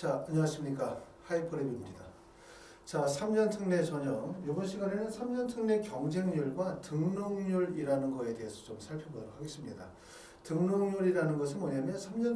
자, 안녕하십니까. 하이퍼랩입니다. 자, 3년 특례 전형. 이번 시간에는 3년 특례 경쟁률과 등록률이라는 거에 대해서 좀 살펴보도록 하겠습니다. 등록률이라는 것은 뭐냐면 3년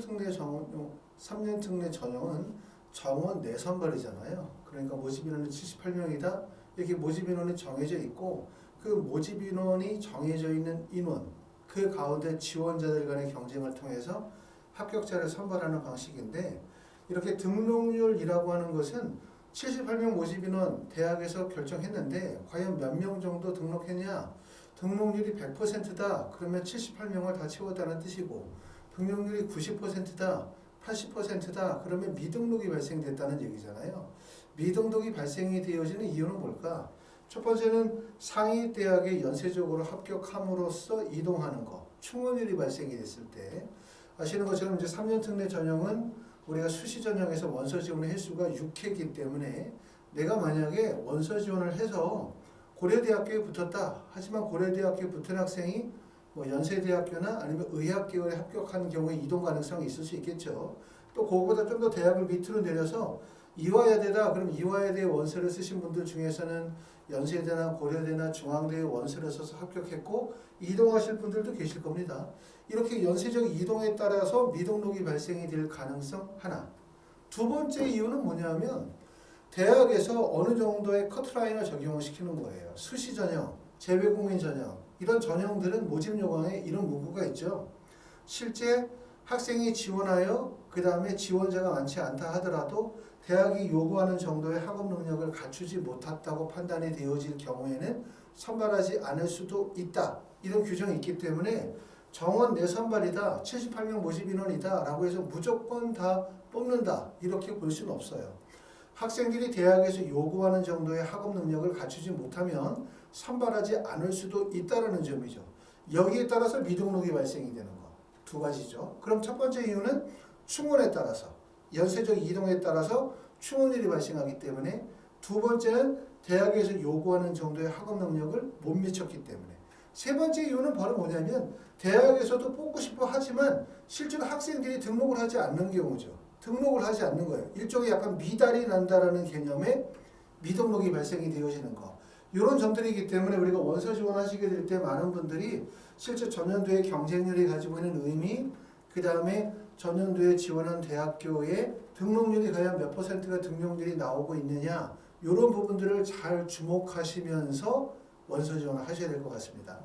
특례 전형은 정원 내선발이잖아요. 그러니까 모집 인원은 78명이다. 이렇게 모집 인원이 정해져 있고 그 모집 인원이 정해져 있는 인원, 그 가운데 지원자들 간의 경쟁을 통해서 합격자를 선발하는 방식인데, 이렇게 등록률이라고 하는 것은 78명 모집인원 대학에서 결정했는데 과연 몇 명 정도 등록했냐? 등록률이 100%다. 그러면 78명을 다 채웠다는 뜻이고, 등록률이 90%다. 80%다. 그러면 미등록이 발생됐다는 얘기잖아요. 미등록이 발생이 되어지는 이유는 뭘까? 첫 번째는 상위 대학에 연쇄적으로 합격함으로써 이동하는 것, 충원율이 발생이 됐을 때, 아시는 것처럼 이제 3년 특례 전형은 우리가 수시 전형에서 원서 지원의 횟수가 6회이기 때문에 내가 만약에 원서 지원을 해서 고려대학교에 붙었다. 하지만 고려대학교에 붙은 학생이 뭐 연세대학교나 아니면 의학계열에 합격하는 경우에 이동 가능성이 있을 수 있겠죠. 또 그거보다 좀 더 대학을 밑으로 내려서 이화여대다. 그럼 이화여대 원서를 쓰신 분들 중에서는 연세대나 고려대나 중앙대에 원서를 써서 합격했고 이동하실 분들도 계실 겁니다. 이렇게 연쇄적 이동에 따라서 미등록이 발생이 될 가능성 하나. 두 번째 이유는 뭐냐면 대학에서 어느 정도의 커트라인을 적용을 시키는 거예요. 수시 전형, 재외국민 전형, 이런 전형들은 모집 요강에 이런 문구가 있죠. 실제 학생이 지원하여 그 다음에 지원자가 많지 않다 하더라도 대학이 요구하는 정도의 학업 능력을 갖추지 못했다고 판단이 되어질 경우에는 선발하지 않을 수도 있다. 이런 규정이 있기 때문에 정원 내선발이다, 78명 모집 인원이다 라고 해서 무조건 다 뽑는다, 이렇게 볼 수는 없어요. 학생들이 대학에서 요구하는 정도의 학업 능력을 갖추지 못하면 선발하지 않을 수도 있다는 점이죠. 여기에 따라서 미등록이 발생이 되는 거. 두 가지죠. 그럼 첫 번째 이유는 충원에 따라서, 연쇄적 이동에 따라서 충원율이 발생하기 때문에, 두 번째는 대학에서 요구하는 정도의 학업 능력을 못 미쳤기 때문에, 세 번째 이유는 바로 뭐냐면 대학에서도 뽑고 싶어 하지만 실제로 학생들이 등록을 하지 않는 경우죠. 등록을 하지 않는 거예요. 일종의 약간 미달이 난다라는 개념의 미등록이 발생이 되어지는 거. 이런 점들이기 때문에 우리가 원서 지원하시게 될 때 많은 분들이 실제 전년도의 경쟁률이 가지고 있는 의미, 그 다음에 전년도에 지원한 대학교의 등록률이 과연 몇 %가 등록률이 나오고 있느냐, 이런 부분들을 잘 주목하시면서 원서 지원을 하셔야 될 것 같습니다.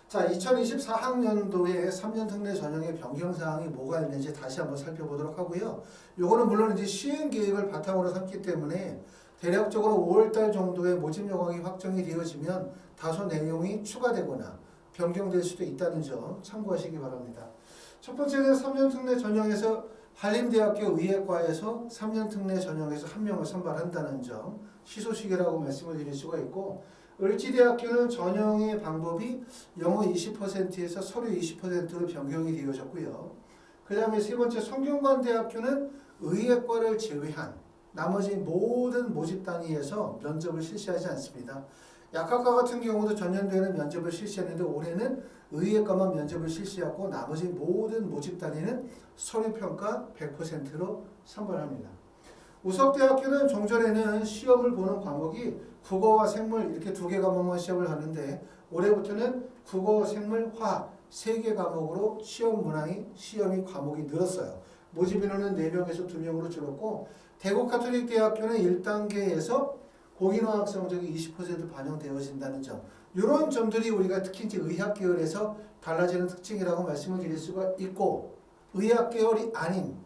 자, 2024학년도에 3년 특례 전형의 변경사항이 뭐가 있는지 다시 한번 살펴보도록 하고요. 요거는 물론 이제 시행 계획을 바탕으로 삼기 때문에 대략적으로 5월달 정도에 모집 요강이 확정이 되어지면 다소 내용이 추가되거나 변경될 수도 있다는 점 참고하시기 바랍니다. 첫 번째는 3년 특례 전형에서 한림대학교 의예과에서 3년 특례 전형에서 한 명을 선발한다는 점, 희소식이라고 말씀을 드릴 수가 있고, 을지대학교는 전형의 방법이 영어 20%에서 서류 20%로 변경이 되어졌고요. 그 다음에 세 번째 성균관대학교는 의예과를 제외한 나머지 모든 모집 단위에서 면접을 실시하지 않습니다. 약학과 같은 경우도 전년도에는 면접을 실시했는데 올해는 의예과만 면접을 실시하고 나머지 모든 모집 단위는 서류평가 100%로 선발합니다. 우석대학교는 종전에는 시험을 보는 과목이 국어와 생물 이렇게 두 개 과목만 시험을 하는데 올해부터는 국어, 생물, 화학 3개 과목으로 시험이 과목이 늘었어요. 모집 인원은 4명에서 2명으로 줄었고, 대구가톨릭대학교는 1단계에서 공인화학 성적이 20% 반영되어진다는 점, 이런 점들이 우리가 특히 이제 의학 계열에서 달라지는 특징이라고 말씀을 드릴 수가 있고, 의학 계열이 아닌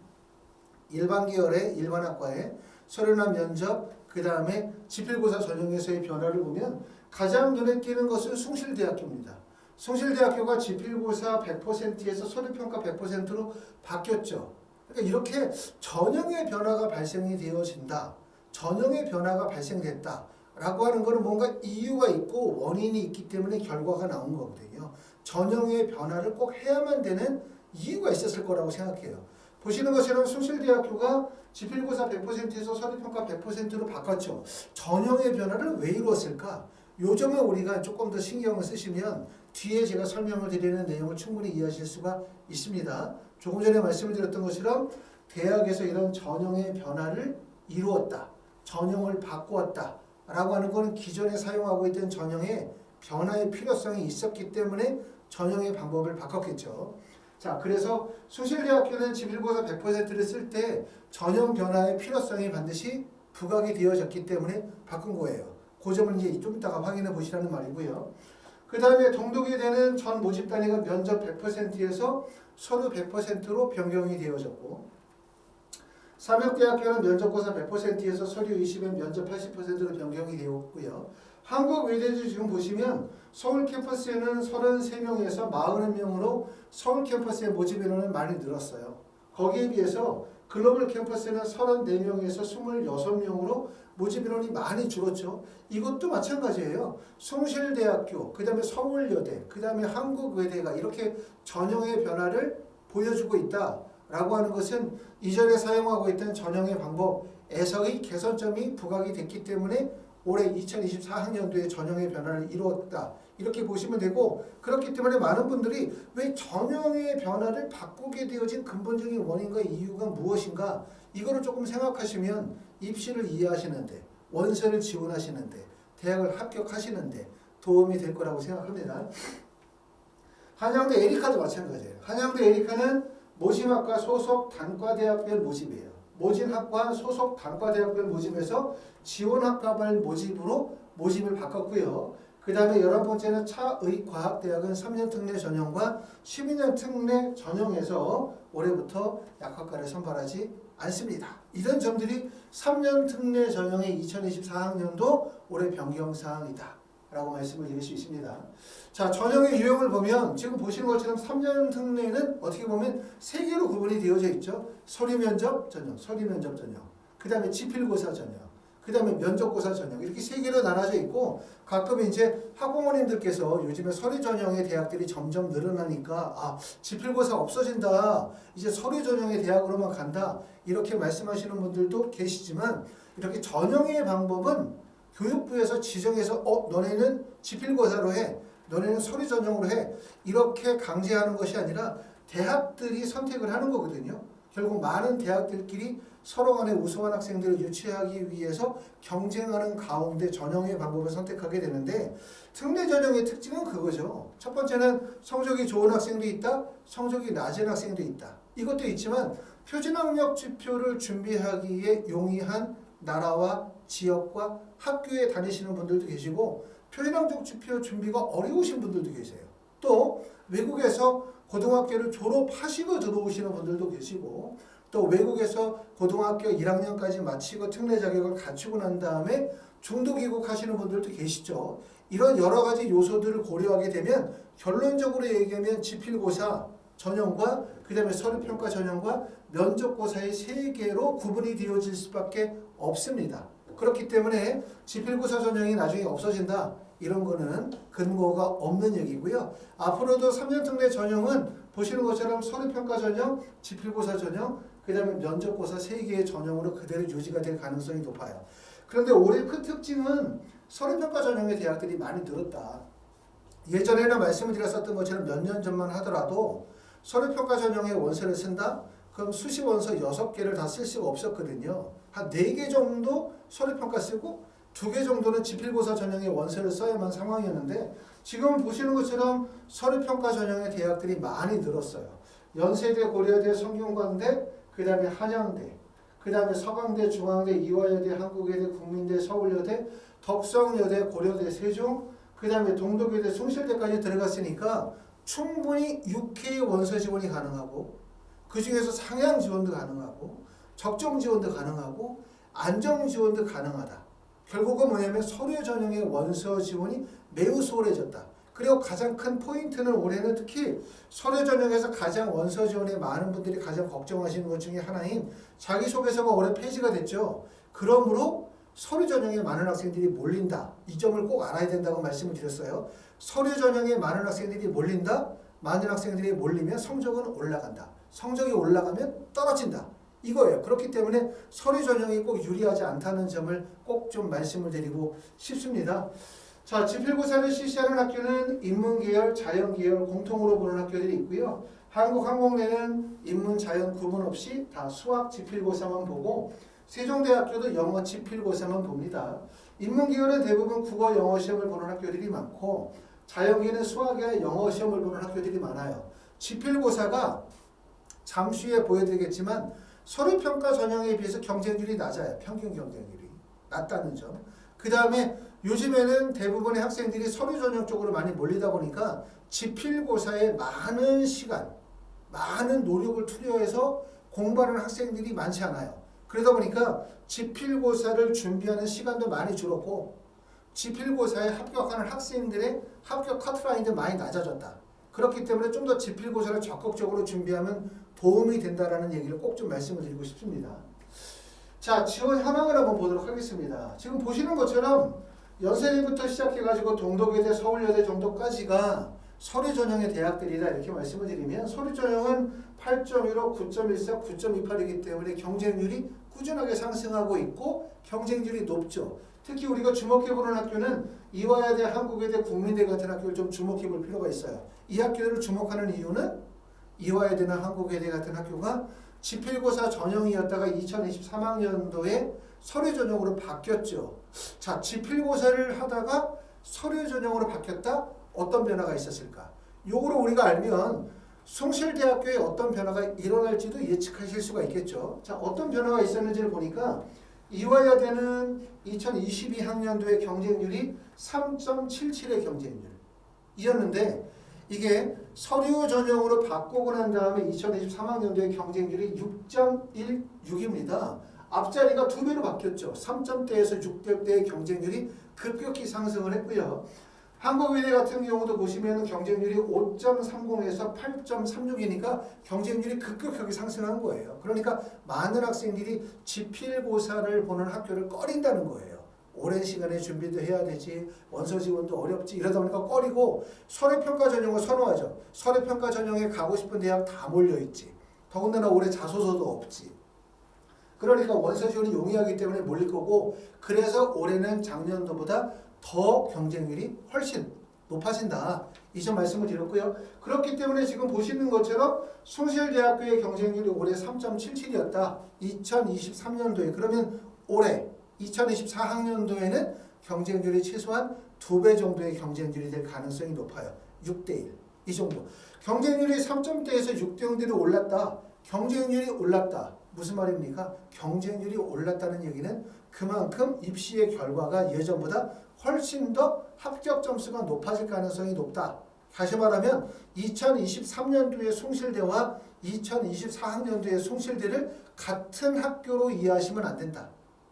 일반 계열의 일반학과의 서류나 면접, 그 다음에 지필고사 전형에서의 변화를 보면 가장 눈에 띄는 것은 숭실대학교입니다. 숭실대학교가 지필고사 100%에서 서류평가 100%로 바뀌었죠. 그러니까 이렇게 전형의 변화가 발생이 되어진다, 전형의 변화가 발생됐다 라고 하는 것은 뭔가 이유가 있고 원인이 있기 때문에 결과가 나온 거거든요. 전형의 변화를 꼭 해야만 되는 이유가 있었을 거라고 생각해요. 보시는 것처럼 숭실대학교가 지필고사 100%에서 서류평가 100%로 바꿨죠. 전형의 변화를 왜 이루었을까? 요 점에 우리가 조금 더 신경을 쓰시면 뒤에 제가 설명을 드리는 내용을 충분히 이해하실 수가 있습니다. 조금 전에 말씀을 드렸던 것처럼 대학에서 이런 전형의 변화를 이루었다. 전형을 바꾸었다. 라고 하는 것은 기존에 사용하고 있던 전형의 변화의 필요성이 있었기 때문에 전형의 방법을 바꿨겠죠. 자, 그래서 숭실대학교는 지필고사 100%를 쓸 때 전형 변화의 필요성이 반드시 부각이 되어졌기 때문에 바꾼 거예요. 그 점은 이제 좀 이따가 확인해 보시라는 말이고요. 그 다음에 동독의대는 전 모집 단위가 면접 100%에서 서류 100%로 변경이 되어졌고, 삼육대학교는 면접고사 100%에서 서류 20에 면접 80%로 변경이 되었고요. 한국외대도 지금 보시면 서울 캠퍼스에는 33명에서 40명으로 서울 캠퍼스의 모집 인원은 많이 늘었어요. 거기에 비해서 글로벌 캠퍼스는 34명에서 26명으로 모집 인원이 많이 줄었죠. 이것도 마찬가지예요. 숭실대학교, 그 다음에 서울여대, 그 다음에 한국외대가 이렇게 전형의 변화를 보여주고 있다라고 하는 것은 이전에 사용하고 있던 전형의 방법에서의 개선점이 부각이 됐기 때문에 올해 2024학년도에 전형의 변화를 이루었다. 이렇게 보시면 되고, 그렇기 때문에 많은 분들이 왜 전형의 변화를 바꾸게 되어진 근본적인 원인과 이유가 무엇인가, 이거를 조금 생각하시면 입시를 이해하시는데, 원서를 지원하시는데, 대학을 합격하시는데 도움이 될 거라고 생각합니다. 한양대 에리카도 마찬가지예요. 한양대 에리카는 모집학과 소속 단과대학별 모집이에요. 모집학과 소속 단과대학별 모집에서 지원학과별 모집으로 모집을 바꿨고요. 그 다음에 11번째는 차의과학대학은 3년 특례 전형과 12년 특례 전형에서 올해부터 약학과를 선발하지 않습니다. 이런 점들이 3년 특례 전형의 2024학년도 올해 변경사항이다 라고 말씀을 드릴 수 있습니다. 자, 전형의 유형을 보면 지금 보시는 것처럼 3년 특례는 어떻게 보면 3개로 구분이 되어져 있죠. 서류면접 전형, 서류면접 전형, 그 다음에 지필고사 전형, 그 다음에 면접고사 전형, 이렇게 3개로 나눠져 있고, 가끔 이제 학부모님들께서 요즘에 서류 전형의 대학들이 점점 늘어나니까 지필고사 없어진다, 이제 서류 전형의 대학으로만 간다, 이렇게 말씀하시는 분들도 계시지만, 이렇게 전형의 방법은 교육부에서 지정해서 너네는 지필고사로 해, 너네는 서류 전형으로 해, 이렇게 강제하는 것이 아니라 대학들이 선택을 하는 거거든요. 결국 많은 대학들끼리 서로 간에 우수한 학생들을 유치하기 위해서 경쟁하는 가운데 전형의 방법을 선택하게 되는데, 특례 전형의 특징은 그거죠. 첫 번째는 성적이 좋은 학생도 있다, 성적이 낮은 학생도 있다. 이것도 있지만 표준학력 지표를 준비하기에 용이한 나라와 지역과 학교에 다니시는 분들도 계시고, 표준학력 지표 준비가 어려우신 분들도 계세요. 또 외국에서 고등학교를 졸업하시고 들어오시는 분들도 계시고, 또 외국에서 고등학교 1학년까지 마치고 특례 자격을 갖추고 난 다음에 중도 귀국하시는 분들도 계시죠. 이런 여러 가지 요소들을 고려하게 되면 결론적으로 얘기하면 지필고사 전형과 그 다음에 서류평가 전형과 면접고사의 3개로 구분이 되어질 수밖에 없습니다. 그렇기 때문에 지필고사 전형이 나중에 없어진다, 이런 거는 근거가 없는 얘기고요. 앞으로도 3년 특례 전형은 보시는 것처럼 서류평가 전형, 지필고사 전형, 그 다음에 면접고사 3개의 전형으로 그대로 유지가 될 가능성이 높아요. 그런데 올해 큰 특징은 서류평가 전형의 대학들이 많이 늘었다. 예전에는 말씀을 드렸었던 것처럼 몇 년 전만 하더라도 서류평가 전형의 원서를 쓴다? 그럼 수시 원서 6개를 다 쓸 수가 없었거든요. 한 4개 정도 서류평가 쓰고 2개 정도는 지필고사 전형의 원서를 써야만 상황이었는데, 지금 보시는 것처럼 서류평가 전형의 대학들이 많이 늘었어요. 연세대, 고려대, 성균관대, 그 다음에 한양대, 그 다음에 서강대, 중앙대, 이화여대, 한국외대, 국민대, 서울여대, 덕성여대, 고려대, 세종, 그 다음에 동독여대, 숭실대까지 들어갔으니까 충분히 6K 원서 지원이 가능하고, 그 중에서 상향 지원도 가능하고, 적정 지원도 가능하고, 안정 지원도 가능하다. 결국은 뭐냐면 서류 전형의 원서 지원이 매우 수월해졌다. 그리고 가장 큰 포인트는 올해는 특히 서류 전형에서 가장 원서 지원에 많은 분들이 가장 걱정하시는 것 중에 하나인 자기소개서가 올해 폐지가 됐죠. 그러므로 서류 전형에 많은 학생들이 몰린다. 이 점을 꼭 알아야 된다고 말씀을 드렸어요. 서류 전형에 많은 학생들이 몰린다. 많은 학생들이 몰리면 성적은 올라간다. 성적이 올라가면 떨어진다. 이거예요. 그렇기 때문에 서류 전형이 꼭 유리하지 않다는 점을 꼭 좀 말씀을 드리고 싶습니다. 자, 지필고사를 실시하는 학교는 인문계열, 자연계열 공통으로 보는 학교들이 있고요. 한국항공대는 인문, 자연 구분 없이 다 수학 지필고사만 보고 세종대학교도 영어 지필고사만 봅니다. 인문계열은 대부분 국어, 영어 시험을 보는 학교들이 많고 자연계는 수학이나 영어 시험을 보는 학교들이 많아요. 지필고사가 잠시 후에 보여드리겠지만 서류평가 전형에 비해서 경쟁률이 낮아요. 평균 경쟁률이 낮다는 점. 그 다음에 요즘에는 대부분의 학생들이 서류 전형 쪽으로 많이 몰리다 보니까 지필고사에 많은 시간, 많은 노력을 투여해서 공부하는 학생들이 많지 않아요. 그러다 보니까 지필고사를 준비하는 시간도 많이 줄었고 지필고사에 합격하는 학생들의 합격 커트라인도 많이 낮아졌다. 그렇기 때문에 좀 더 지필고사를 적극적으로 준비하면 도움이 된다라는 얘기를 꼭 좀 말씀을 드리고 싶습니다. 자, 지원 현황을 한번 보도록 하겠습니다. 지금 보시는 것처럼 연세대부터 시작해가지고 동덕여대, 서울여대 정도까지가 서류 전형의 대학들이다 이렇게 말씀을 드리면 서류 전형은 8.15, 9.14, 9.28이기 때문에 경쟁률이 꾸준하게 상승하고 있고 경쟁률이 높죠. 특히 우리가 주목해보는 학교는 이화여대, 한국여대, 국민대 같은 학교를 좀 주목해볼 필요가 있어요. 이 학교들을 주목하는 이유는 이화여대나 한국여대 같은 학교가 지필고사 전형이었다가 2023학년도에 서류 전형으로 바뀌었죠. 자, 지필고사를 하다가 서류 전형으로 바뀌었다? 어떤 변화가 있었을까? 요거를 우리가 알면 숭실대학교에 어떤 변화가 일어날지도 예측하실 수가 있겠죠. 자, 어떤 변화가 있었는지를 보니까 이화여대는 2022학년도의 경쟁률이 3.77의 경쟁률이었는데 이게 서류 전형으로 바꾸고 난 다음에 2023학년도의 경쟁률이 6.16입니다. 앞자리가 2배로 바뀌었죠. 3점대에서 6점대의 경쟁률이 급격히 상승을 했고요. 한국의대 같은 경우도 보시면 경쟁률이 5.30에서 8.36이니까 경쟁률이 급격하게 상승한 거예요. 그러니까 많은 학생들이 지필고사를 보는 학교를 꺼린다는 거예요. 오랜 시간에 준비도 해야 되지, 원서 지원도 어렵지, 이러다 보니까 꺼리고 서류평가 전형을 선호하죠. 서류평가 전형에 가고 싶은 대학 다 몰려있지. 더군다나 올해 자소서도 없지. 그러니까 원서 지원이 용이하기 때문에 몰릴 거고 그래서 올해는 작년도보다 더 경쟁률이 훨씬 높아진다. 이 점 말씀을 드렸고요. 그렇기 때문에 지금 보시는 것처럼 숭실대학교의 경쟁률이 올해 3.77이었다. 2023년도에. 그러면 올해 2024학년도에는 경쟁률이 최소한 2배 정도의 경쟁률이 될 가능성이 높아요. 6대1. 이 정도. 경쟁률이 3점대에서 6대 0대로 올랐다. 경쟁률이 올랐다. 무슨 말입니까? 경쟁률이 올랐다는 얘기는 그만큼 입시의 결과가 예전보다 훨씬 더 합격 점수가 높아질 가능성이 높다. 다시 말하면 2023년도의 숭실대와 2024학년도의 숭실대를 같은 학교로 이해하시면 안 된다.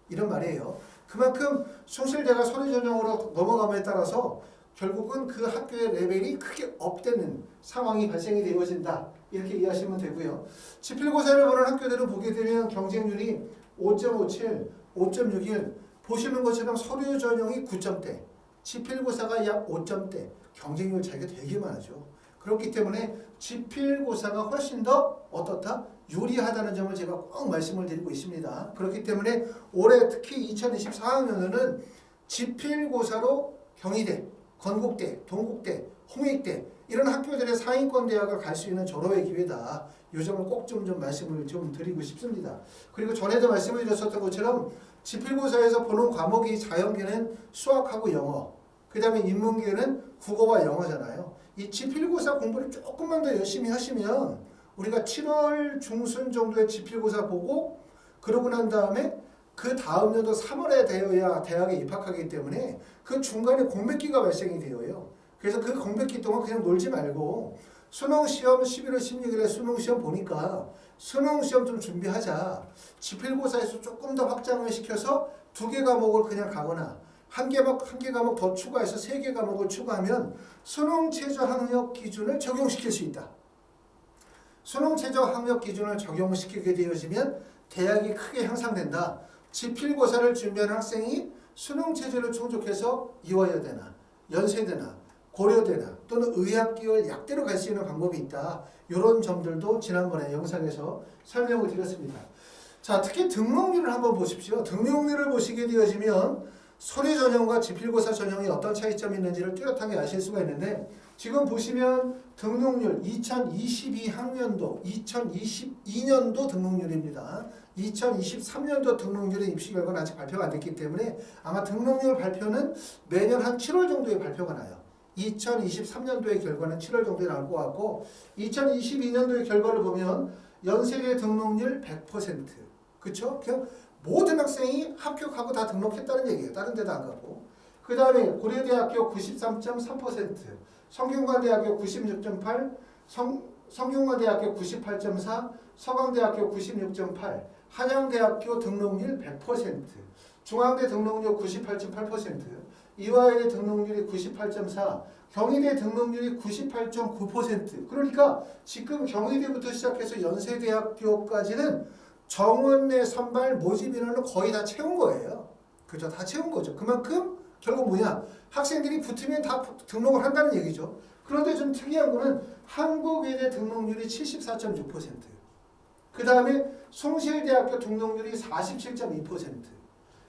이런 말이에요. 그만큼 숭실대가 서류 전형으로 넘어감에 따라서 결국은 그 학교의 레벨이 크게 업되는 상황이 발생이 되어진다. 이렇게 이해하시면 되고요. 지필고사를 보는 학교들을 보게 되면 경쟁률이 5.57, 5.61 보시는 것처럼 서류 전형이 9점대, 지필고사가 약 5점대, 경쟁률 차이가 되게 많죠. 그렇기 때문에 지필고사가 훨씬 더 어떻다? 유리하다는 점을 제가 꼭 말씀을 드리고 있습니다. 그렇기 때문에 올해 특히 2024학년에는 지필고사로 경희대, 건국대, 동국대, 홍익대 이런 학교들의 상위권 대학을 갈 수 있는 졸업의 기회다. 이 점을 꼭 좀 말씀을 좀 드리고 싶습니다. 그리고 전에도 말씀을 드렸었던 것처럼 지필고사에서 보는 과목이 자연계는 수학하고 영어, 그 다음에 인문계는 국어와 영어잖아요. 이 지필고사 공부를 조금만 더 열심히 하시면 우리가 7월 중순 정도에 지필고사 보고 그러고 난 다음에 그 다음 년도 3월에 되어야 대학에 입학하기 때문에 그 중간에 공백기가 발생이 되어요. 그래서 그 공백기 동안 그냥 놀지 말고 수능시험 11월 16일에 수능시험 보니까 수능시험 좀 준비하자. 지필고사에서 조금 더 확장을 시켜서 2개 과목을 그냥 가거나 한 개 과목 더 추가해서 3개 과목을 추가하면 수능 최저 학력 기준을 적용시킬 수 있다. 수능 최저 학력 기준을 적용시키게 되어지면 대학이 크게 향상된다. 지필고사를 준비하는 학생이 수능 체제를 충족해서 이화여대나 연세대나 고려대나 또는 의학계열 약대로 갈 수 있는 방법이 있다. 이런 점들도 지난번에 영상에서 설명을 드렸습니다. 자, 특히 등록률을 한번 보십시오. 등록률을 보시게 되어지면 서류 전형과 지필고사 전형이 어떤 차이점이 있는지를 뚜렷하게 아실 수가 있는데 지금 보시면 등록률 2022학년도, 2022년도 등록률입니다. 2023년도 등록률의 입시 결과는 아직 발표가 안 됐기 때문에 아마 등록률 발표는 매년 한 7월 정도에 발표가 나요. 2023년도의 결과는 7월 정도에 나올 것 같고 2022년도의 결과를 보면 연세대 등록률 100%. 그쵸? 그냥 모든 학생이 합격하고 다 등록했다는 얘기예요. 다른 데도 안 가고. 그 다음에 고려대학교 93.3%, 성균관대학교 96.8%, 성균관대학교 98.4%, 서강대학교 96.8%, 한양대학교 등록률 100%, 중앙대 등록률 98.8%, 이화여대 등록률이 98.4%, 경희대 등록률이 98.9%. 그러니까 지금 경희대부터 시작해서 연세대학교까지는 정원내 선발 모집 인원을 거의 다 채운 거예요. 그죠? 다 채운 거죠. 그만큼 결국 뭐냐? 학생들이 붙으면 다 등록을 한다는 얘기죠. 그런데 좀 특이한 거는 한국외대 등록률이 74.6%, 그 다음에 숭실대학교 등록률이 47.2%,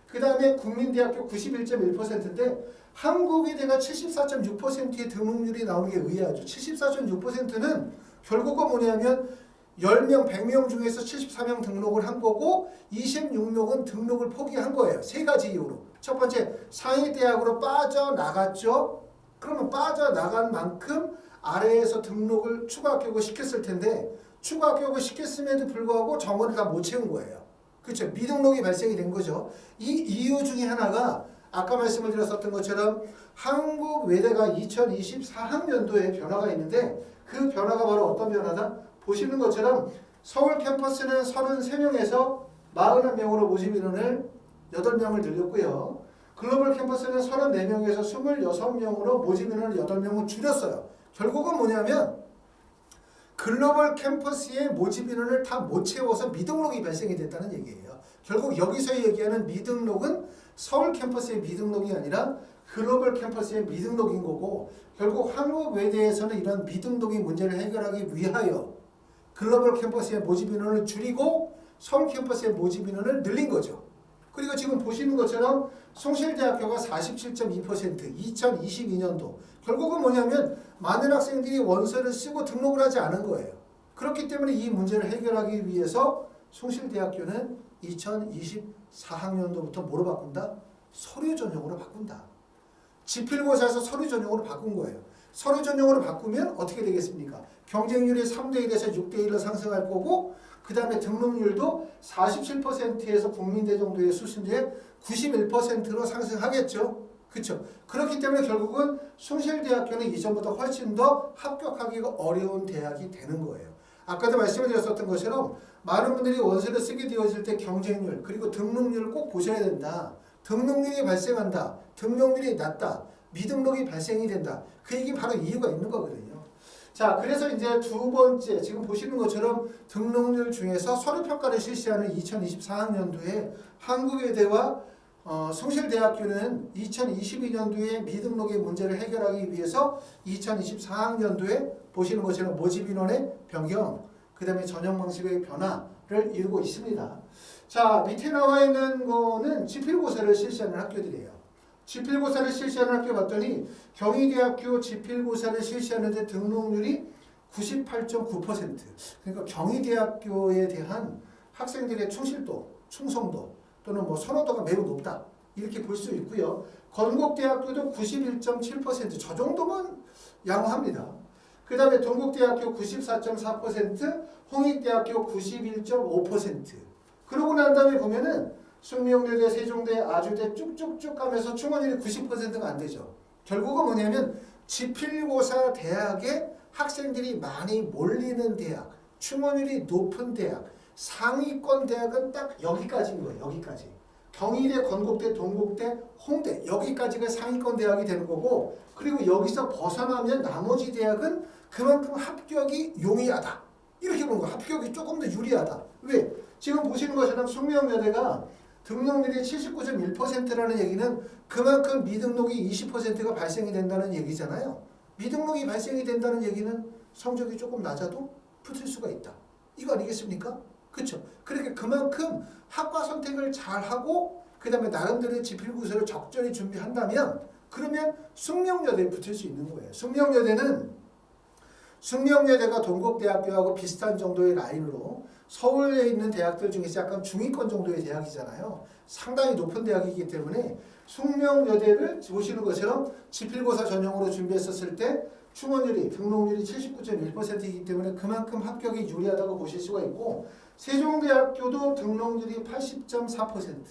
그 다음에 국민대학교 91.1%인데 한국외대가 74.6%의 등록률이 나오는 게 의아하죠. 74.6%는 결국은 뭐냐면 10명, 100명 중에서 74명 등록을 한 거고 26명은 등록을 포기한 거예요. 세 가지 이유로. 첫 번째, 상위대학으로 빠져나갔죠. 그러면 빠져나간 만큼 아래에서 등록을 추가 합격을 시켰을 텐데 추가 합격을 시켰음에도 불구하고 정원을 다 못 채운 거예요. 그렇죠? 미등록이 발생이 된 거죠. 이 이유 중에 하나가 아까 말씀을 드렸었던 것처럼 한국외대가 2024학년도에 변화가 있는데 그 변화가 바로 어떤 변화다? 보시는 것처럼 서울 캠퍼스는 33명에서 41명으로 모집 인원을 8명을 늘렸고요. 글로벌 캠퍼스는 34명에서 26명으로 모집 인원을 8명을 줄였어요. 결국은 뭐냐면 글로벌 캠퍼스의 모집 인원을 다 못 채워서 미등록이 발생이 됐다는 얘기예요. 결국 여기서 얘기하는 미등록은 서울 캠퍼스의 미등록이 아니라 글로벌 캠퍼스의 미등록인 거고 결국 한국외대에서는 이런 미등록의 문제를 해결하기 위하여 글로벌 캠퍼스의 모집 인원을 줄이고 서울 캠퍼스의 모집 인원을 늘린 거죠. 그리고 지금 보시는 것처럼 숭실대학교가 47.2% 2022년도 결국은 뭐냐면 많은 학생들이 원서를 쓰고 등록을 하지 않은 거예요. 그렇기 때문에 이 문제를 해결하기 위해서 숭실대학교는 2024학년도부터 뭐로 바꾼다? 서류 전형으로 바꾼다. 지필고사에서 서류 전형으로 바꾼 거예요. 서류 전형으로 바꾸면 어떻게 되겠습니까? 경쟁률이 3대1에서 6대1로 상승할 거고 그 다음에 등록률도 47%에서 국민대 정도의 수준에 91%로 상승하겠죠. 그렇죠? 그렇기 때문에 결국은 숭실대학교는 이전보다 훨씬 더 합격하기가 어려운 대학이 되는 거예요. 아까도 말씀을 드렸었던 것처럼 많은 분들이 원서를 쓰게 되어질 때 경쟁률 그리고 등록률을 꼭 보셔야 된다. 등록률이 발생한다. 등록률이 낮다. 미등록이 발생이 된다. 그 얘기 바로 이유가 있는 거거든요. 자, 그래서 이제 두 번째 지금 보시는 것처럼 등록률 중에서 서류평가를 실시하는 2024학년도에 한국외대와 숭실대학교는 2022년도에 미등록의 문제를 해결하기 위해서 2024학년도에 보시는 것처럼 모집 인원의 변경, 그 다음에 전형 방식의 변화를 이루고 있습니다. 자, 밑에 나와 있는 거는 지필고사를 실시하는 학교들이에요. 지필고사를 실시하는 학교 봤더니 경희대학교 지필고사를 실시하는데 등록률이 98.9%. 그러니까 경희대학교에 대한 학생들의 충실도, 충성도 또는 뭐 선호도가 매우 높다. 이렇게 볼 수 있고요. 건국대학교도 91.7%. 저 정도면 양호합니다. 그 다음에 동국대학교 94.4%, 홍익대학교 91.5%. 그러고 난 다음에 보면은 숙명여대, 세종대, 아주대 쭉쭉쭉 가면서 충원율이 90%가 안 되죠. 결국은 뭐냐면 지필고사 대학에 학생들이 많이 몰리는 대학, 충원율이 높은 대학, 상위권 대학은 딱 여기까지인 거예요. 여기까지. 경희대, 건국대, 동국대, 홍대 여기까지가 상위권 대학이 되는 거고 그리고 여기서 벗어나면 나머지 대학은 그만큼 합격이 용이하다. 이렇게 보는 거예요. 합격이 조금 더 유리하다. 왜? 지금 보시는 것처럼 숙명여대가 등록률이 79.1%라는 얘기는 그만큼 미등록이 20%가 발생이 된다는 얘기잖아요. 미등록이 발생이 된다는 얘기는 성적이 조금 낮아도 붙을 수가 있다. 이거 아니겠습니까? 그렇죠? 그렇게 그만큼 학과 선택을 잘하고 그 다음에 나름대로 지필고사를 적절히 준비한다면 그러면 숙명여대에 붙을 수 있는 거예요. 숙명여대가 동국대학교하고 비슷한 정도의 라인으로 서울에 있는 대학들 중에서 약간 중위권 정도의 대학이잖아요. 상당히 높은 대학이기 때문에 숙명여대를 보시는 것처럼 지필고사 전형으로 준비했었을 때 충원율이, 등록률이 79.1%이기 때문에 그만큼 합격이 유리하다고 보실 수가 있고, 세종대학교도 등록률이 80.4%,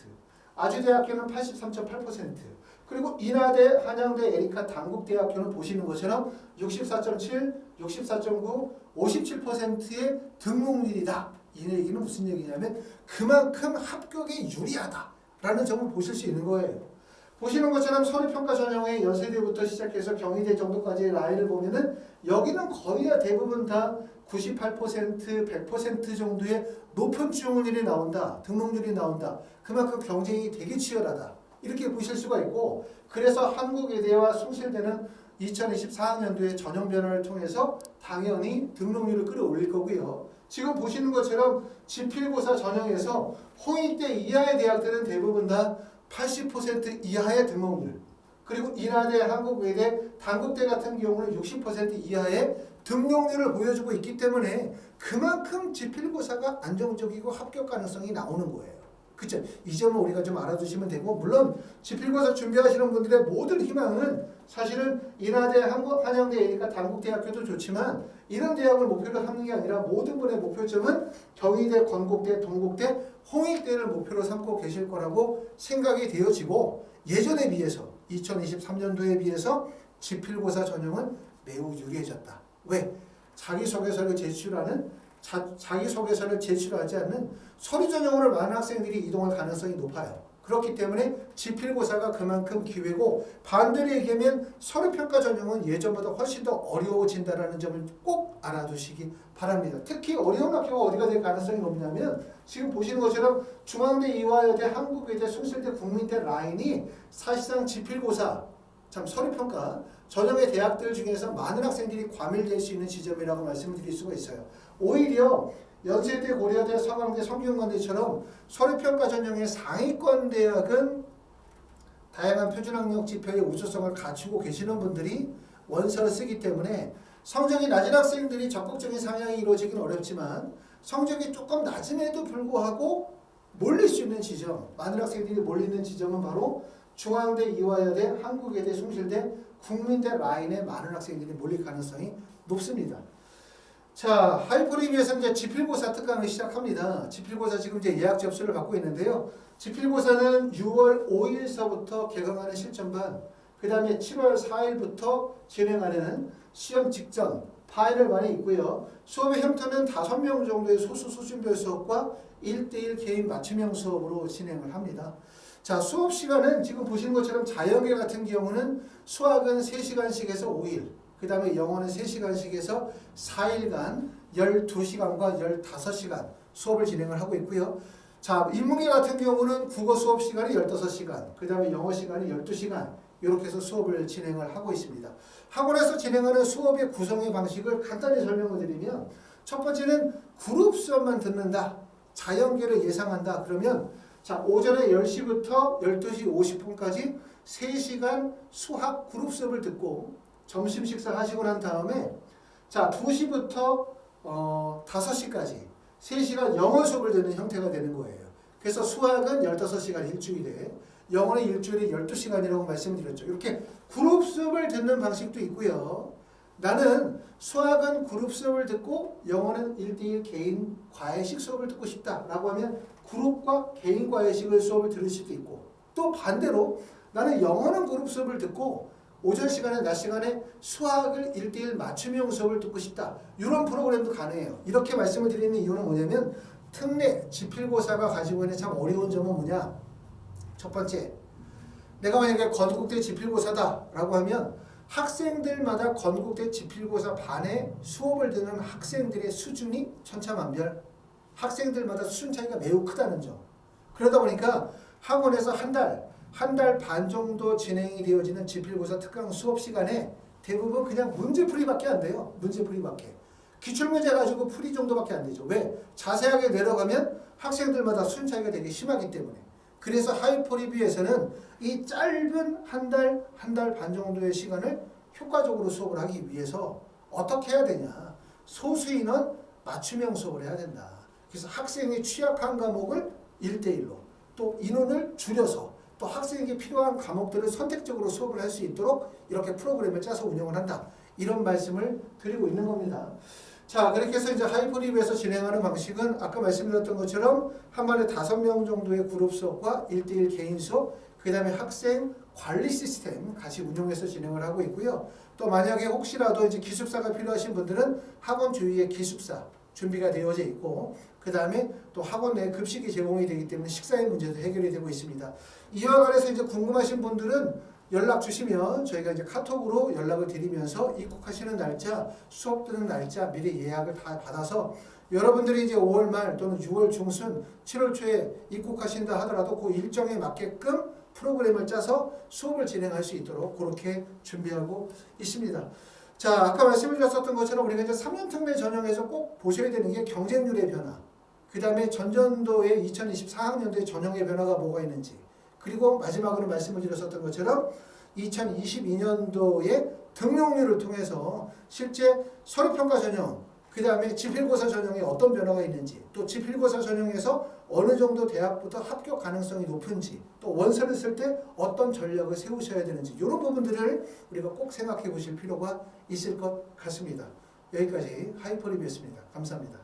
아주대학교는 83.8%, 그리고 인하대, 한양대, 에리카, 단국대학교는 보시는 것처럼 64.7, 64.9, 57%의 등록률이다. 이 얘기는 무슨 얘기냐면 그만큼 합격에 유리하다라는 점을 보실 수 있는 거예요. 보시는 것처럼 서류평가 전형의 연세대부터 시작해서 경희대 정도까지의 라인을 보면은 여기는 거의 대부분 다 98%, 100% 정도의 높은 충원율이 나온다. 등록률이 나온다. 그만큼 경쟁이 되게 치열하다. 이렇게 보실 수가 있고, 그래서 한국외대와 숭실대는 2024학년도에 전형 변화를 통해서 당연히 등록률을 끌어올릴 거고요. 지금 보시는 것처럼 지필고사 전형에서 홍익대 이하의 대학들은 대부분 다 80% 이하의 등록률, 그리고 인하대, 한국외대, 단국대 같은 경우는 60% 이하의 등록률을 보여주고 있기 때문에 그만큼 지필고사가 안정적이고 합격 가능성이 나오는 거예요. 그쵸? 이 점을 우리가 좀 알아두시면 되고, 물론 지필고사 준비하시는 분들의 모든 희망은 사실은 인하대, 한양대, 에리카, 단국대학교도 좋지만 이런 대학을 목표로 삼는 게 아니라 모든 분의 목표점은 경희대, 건국대, 동국대, 홍익대를 목표로 삼고 계실 거라고 생각이 되어지고, 예전에 비해서 2023년도에 비해서 지필고사 전형은 매우 유리해졌다. 왜? 자기소개서를 제출하지 않는 서류 전형으로 많은 학생들이 이동할 가능성이 높아요. 그렇기 때문에 지필고사가 그만큼 기회고, 반대로 얘기하면 서류평가 전형은 예전보다 훨씬 더 어려워진다는 점을 꼭 알아두시기 바랍니다. 특히 어려운 학교가 어디가 될 가능성이 높냐면 지금 보시는 것처럼 중앙대, 이화여대, 한국외대, 숭실대, 국민대 라인이 사실상 지필고사, 서류평가 전형의 대학들 중에서 많은 학생들이 과밀될 수 있는 지점이라고 말씀을 드릴 수가 있어요. 오히려 연세대, 고려대, 서강대, 성균관대처럼 서류평가 전형의 상위권 대학은 다양한 표준학력 지표의 우수성을 갖추고 계시는 분들이 원서를 쓰기 때문에 성적이 낮은 학생들이 적극적인 상향이 이루어지긴 어렵지만 성적이 조금 낮음에도 불구하고 몰릴 수 있는 지점, 많은 학생들이 몰리는 지점은 바로 중앙대, 이화여대, 한국외대, 숭실대, 국민대 라인에 많은 학생들이 몰릴 가능성이 높습니다. 자, 하이퍼리뷰에서 이제 지필고사 특강을 시작합니다. 지필고사 지금 이제 예약 접수를 받고 있는데요. 지필고사는 6월 5일서부터 개강하는 실전반, 그 다음에 7월 4일부터 진행하는 시험 직전 파일을반이 있고요. 수업의 형태는 5명 정도의 소수 수준별 수업과 1대1 개인 맞춤형 수업으로 진행을 합니다. 자, 수업 시간은 지금 보시는 것처럼 자연계 같은 경우는 수학은 3시간씩 해서 5일, 그 다음에 영어는 3시간씩 해서 4일간 12시간과 15시간 수업을 진행을 하고 있고요. 자, 인문계 같은 경우는 국어 수업 시간이 15시간, 그 다음에 영어 시간이 12시간, 이렇게 해서 수업을 진행을 하고 있습니다. 학원에서 진행하는 수업의 구성의 방식을 간단히 설명을 드리면, 첫 번째는 그룹 수업만 듣는다, 자연계를 예상한다. 그러면 자, 오전에 10시부터 12시 50분까지 3시간 수학 그룹 수업을 듣고 점심 식사 하시고 난 다음에 자, 2시부터 5시까지 3시간 영어 수업을 듣는 형태가 되는 거예요. 그래서 수학은 15시간 일주일에, 영어는 일주일에 12시간이라고 말씀드렸죠. 이렇게 그룹 수업을 듣는 방식도 있고요. 나는 수학은 그룹 수업을 듣고 영어는 1대1 개인 과외식 수업을 듣고 싶다라고 하면 그룹과 개인 과외식을 수업을 들을 수도 있고, 또 반대로 나는 영어는 그룹 수업을 듣고 오전 시간에 낮 시간에 수학을 1대1 맞춤형 수업을 듣고 싶다. 이런 프로그램도 가능해요. 이렇게 말씀을 드리는 이유는 뭐냐면 특례 지필고사가 가지고 있는 참 어려운 점은 뭐냐. 첫 번째, 내가 만약에 건국대 지필고사다라고 하면 학생들마다 건국대 지필고사 반에 수업을 듣는 학생들의 수준이 천차만별, 학생들마다 수준 차이가 매우 크다는 점. 그러다 보니까 학원에서 한 달 반 정도 진행이 되어지는 지필고사 특강 수업 시간에 대부분 그냥 문제풀이밖에 안 돼요. 문제풀이밖에. 기출문제 가지고 풀이 정도밖에 안 되죠. 왜? 자세하게 내려가면 학생들마다 수준 차이가 되게 심하기 때문에. 그래서 하이퍼 리뷰에서는 이 짧은 한 달 반 정도의 시간을 효과적으로 수업을 하기 위해서 어떻게 해야 되냐. 소수 인원 맞춤형 수업을 해야 된다. 그래서 학생이 취약한 과목을 1대1로 또 인원을 줄여서 또 학생에게 필요한 과목들을 선택적으로 수업을 할 수 있도록 이렇게 프로그램을 짜서 운영을 한다. 이런 말씀을 드리고 있는 겁니다. 자, 그렇게 해서 이제 하이퍼 리뷰에서 진행하는 방식은 아까 말씀드렸던 것처럼 한 번에 5명 정도의 그룹 수업과 1대1 개인 수업, 그 다음에 학생 관리 시스템 같이 운영해서 진행을 하고 있고요. 또 만약에 혹시라도 이제 기숙사가 필요하신 분들은 학원 주위에 기숙사 준비가 되어져 있고, 그 다음에 또 학원 내 급식이 제공이 되기 때문에 식사의 문제도 해결이 되고 있습니다. 이와 관해서 이제 궁금하신 분들은 연락 주시면 저희가 이제 카톡으로 연락을 드리면서 입국하시는 날짜, 수업 듣는 날짜 미리 예약을 다 받아서 여러분들이 이제 5월 말 또는 6월 중순, 7월 초에 입국하신다 하더라도 그 일정에 맞게끔 프로그램을 짜서 수업을 진행할 수 있도록 그렇게 준비하고 있습니다. 자, 아까 말씀을 드렸었던 것처럼 우리가 이제 3년 특례 전형에서 꼭 보셔야 되는 게 경쟁률의 변화, 그 다음에 전년도에 2024학년도의 전형의 변화가 뭐가 있는지, 그리고 마지막으로 말씀을 드렸었던 것처럼 2022년도에 등록률을 통해서 실제 서류평가 전형, 그 다음에 지필고사 전형에 어떤 변화가 있는지, 또 지필고사 전형에서 어느 정도 대학부터 합격 가능성이 높은지, 또 원서를 쓸 때 어떤 전략을 세우셔야 되는지 이런 부분들을 우리가 꼭 생각해 보실 필요가 있을 것 같습니다. 여기까지 하이퍼 리뷰였습니다. 감사합니다.